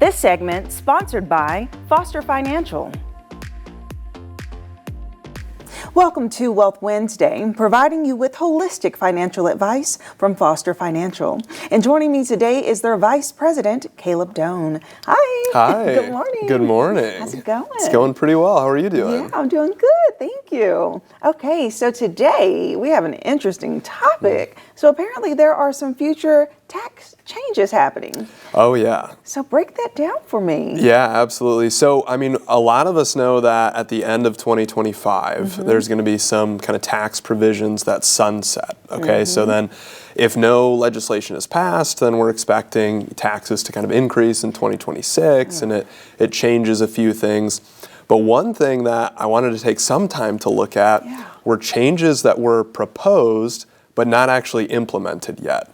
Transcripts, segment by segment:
This segment sponsored by Foster Financial. Welcome to Wealth Wednesday, providing you with holistic financial advice from Foster Financial. And joining me today is their Vice President, Caleb Doane. Hi. Hi. Good morning. Good morning. How's it going? It's going pretty well. How are you doing? Yeah, I'm doing good. Thank you. Okay, so today we have an interesting topic. So apparently there are some future tax changes happening. Oh, yeah. So break that down for me. Yeah, absolutely. So, I mean, a lot of us know that at the end of 2025, there's going to be some kind of tax provisions that sunset. Okay, so then if no legislation is passed, then we're expecting taxes to kind of increase in 2026, and it changes a few things. But one thing that I wanted to take some time to look at were changes that were proposed but not actually implemented yet.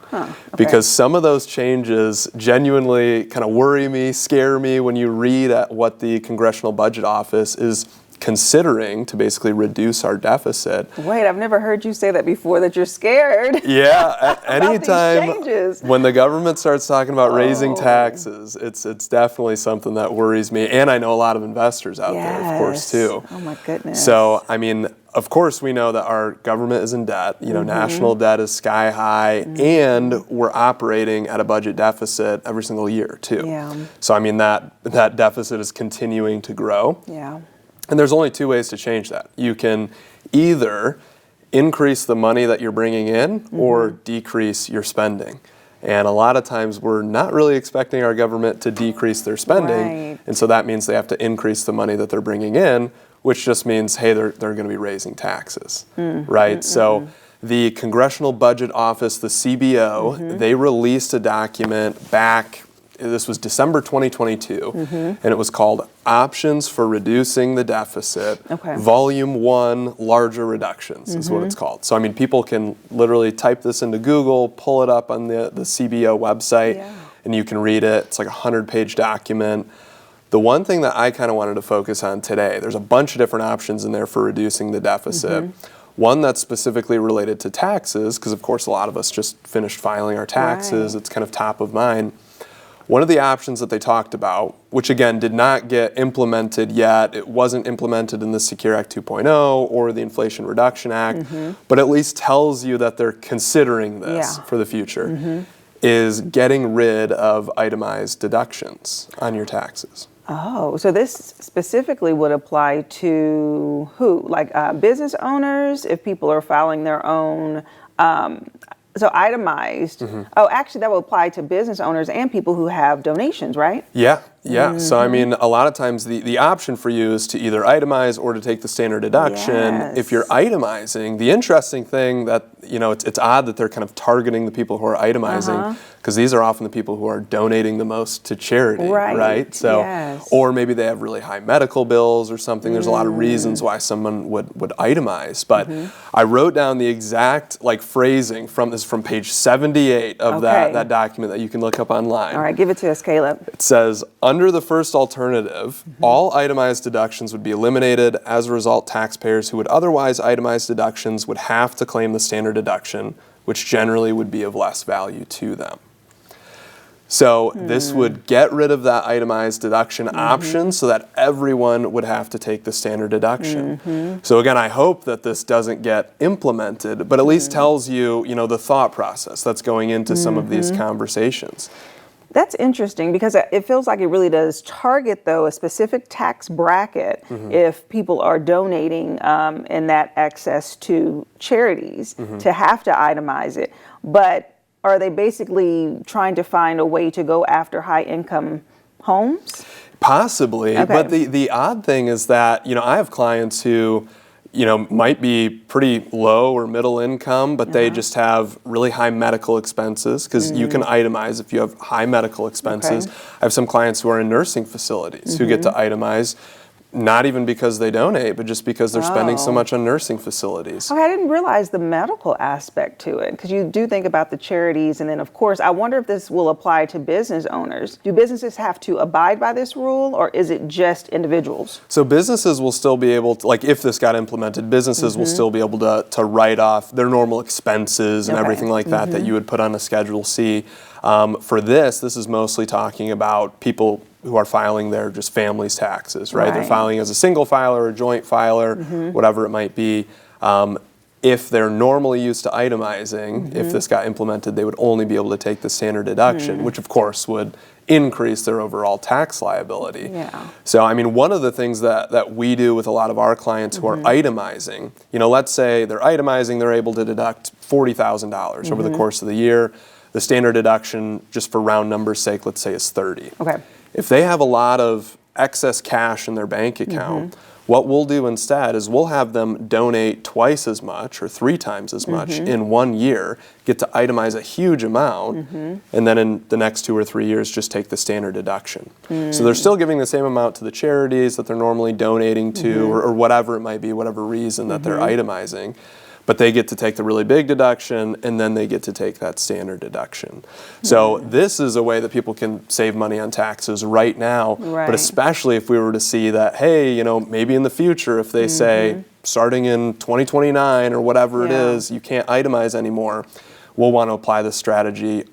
Because some of those changes genuinely kind of worry me, scare me when you read at what the Congressional Budget Office is considering to basically reduce our deficit. Wait, I've never heard you say that before, that you're scared. Yeah, anytime changes. when the government starts talking about raising taxes, it's definitely something that worries me. And I know a lot of investors out there, of course, too. Oh my goodness. So, I mean, of course we know that our government is in debt. You know, national debt is sky high, and we're operating at a budget deficit every single year, too. Yeah. So, I mean, that deficit is continuing to grow. Yeah. And there's only two ways to change that. You can either increase the money that you're bringing in or decrease your spending. And a lot of times we're not really expecting our government to decrease their spending. Right. And so that means they have to increase the money that they're bringing in, which just means, hey, they're going to be raising taxes, right? So the Congressional Budget Office, the CBO, they released a document back, this was December 2022, and it was called Options for Reducing the Deficit, Volume 1, Larger Reductions is what it's called. So, I mean, people can literally type this into Google, pull it up on the CBO website, and you can read it. It's like a 100-page document. The one thing that I kind of wanted to focus on today, there's a bunch of different options in there for reducing the deficit. One that's specifically related to taxes, because of course a lot of us just finished filing our taxes. It's kind of top of mind. One of the options that they talked about, which again did not get implemented yet, it wasn't implemented in the Secure Act 2.0 or the Inflation Reduction Act, but at least tells you that they're considering this for the future, is getting rid of itemized deductions on your taxes. Oh, so this specifically would apply to who? Like business owners, if people are filing their own, so itemized. Oh, actually that would apply to business owners and people who have donations, right? Yeah. So, I mean, a lot of times the option for you is to either itemize or to take the standard deduction. If you're itemizing, the interesting thing that, you know, it's odd that they're kind of targeting the people who are itemizing, because these are often the people who are donating the most to charity, right? So, or maybe they have really high medical bills or something. There's a lot of reasons why someone would itemize. But I wrote down the exact phrasing from page 78 of that document that you can look up online. All right, give it to us, Caleb. It says, under the first alternative, all itemized deductions would be eliminated. As a result, taxpayers who would otherwise itemize deductions would have to claim the standard deduction, which generally would be of less value to them. So this would get rid of that itemized deduction option so that everyone would have to take the standard deduction. So again, I hope that this doesn't get implemented, but at least tells you, you know, the thought process that's going into some of these conversations. That's interesting because it feels like it really does target, though, a specific tax bracket if people are donating in that excess to charities to have to itemize it. But are they basically trying to find a way to go after high-income homes? Possibly, but the odd thing is that, you know, I have clients who, you know, might be pretty low or middle income, but they just have really high medical expenses, because you can itemize if you have high medical expenses. I have some clients who are in nursing facilities who get to itemize, not even because they donate, but just because they're spending so much on nursing facilities. Okay, I didn't realize the medical aspect to it, because you do think about the charities, and then of course, I wonder if this will apply to business owners. Do businesses have to abide by this rule, or is it just individuals? So businesses will still be able to, like if this got implemented, businesses will still be able to write off their normal expenses and everything like that that you would put on a Schedule C. For this is mostly talking about people who are filing their just family's taxes, right? They're Right. filing as a single filer or joint filer, whatever it might be. If they're normally used to itemizing, if this got implemented, they would only be able to take the standard deduction, which of course would increase their overall tax liability. Yeah. So, I mean, one of the things that we do with a lot of our clients who are itemizing, let's say they're itemizing, they're able to deduct $40,000 over the course of the year. The standard deduction, just for round numbers' sake, let's say is 30. Okay. If they have a lot of excess cash in their bank account, what we'll do instead is we'll have them donate twice as much or 3 times as much in 1 year, get to itemize a huge amount, and then in the next 2 or 3 years just take the standard deduction. So they're still giving the same amount to the charities that they're normally donating to or whatever it might be, whatever reason that they're itemizing. But they get to take the really big deduction, and then they get to take that standard deduction. So this is a way that people can save money on taxes right now, Right. but especially if we were to see that, hey, maybe in the future, if they say, starting in 2029 or whatever it Yeah. is, you can't itemize anymore, we'll want to apply this strategy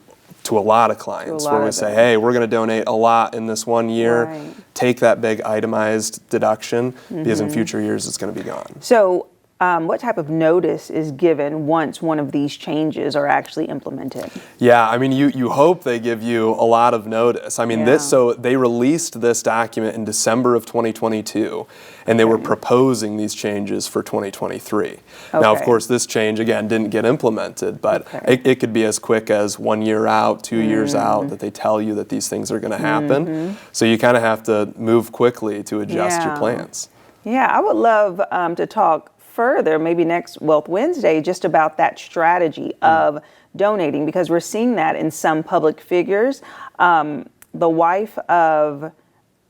to a lot of clients lot where we of say, them. hey, we're going to donate a lot in this 1 year, Right. take that big itemized deduction, because in future years it's going to be gone. So, what type of notice is given once one of these changes are actually implemented? Yeah, I mean, you hope they give you a lot of notice. I mean, Yeah. so they released this document in December of 2022, and they were proposing these changes for 2023. Now, of Okay. course, this change, again, didn't get implemented, but Okay. it could be as quick as 1 year out, 2 years out, that they tell you that these things are going to happen. So you kind of have to move quickly to adjust your Yeah. plans. Yeah, I would love to talk further, maybe next Wealth Wednesday, just about that strategy of donating, because we're seeing that in some public figures. The wife of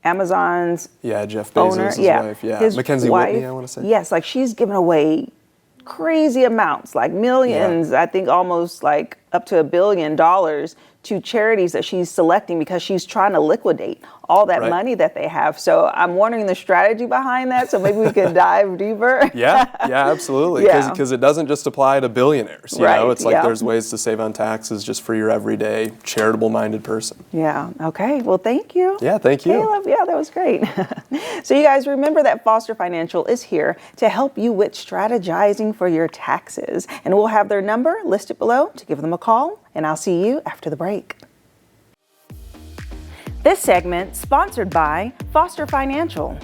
Amazon's Yeah, Jeff owner, Bezos' wife. Yeah, his Mackenzie wife, Whitney, I want to say. Yes, like she's given away crazy amounts, like millions, I think almost like up to $1 billion to charities that she's selecting because she's trying to liquidate all that Right. money that they have. So I'm wondering the strategy behind that. So maybe we could dive deeper. Yeah, absolutely. Yeah. Because it doesn't just apply to billionaires. You Right, know, it's like yeah. there's ways to save on taxes just for your everyday charitable-minded person. Yeah. Okay. Well, thank you. Yeah, thank you. Caleb, yeah, that was great. So you guys remember that Foster Financial is here to help you with strategizing for your taxes. And we'll have their number listed below to give them a call. And I'll see you after the break. This segment sponsored by Foster Financial.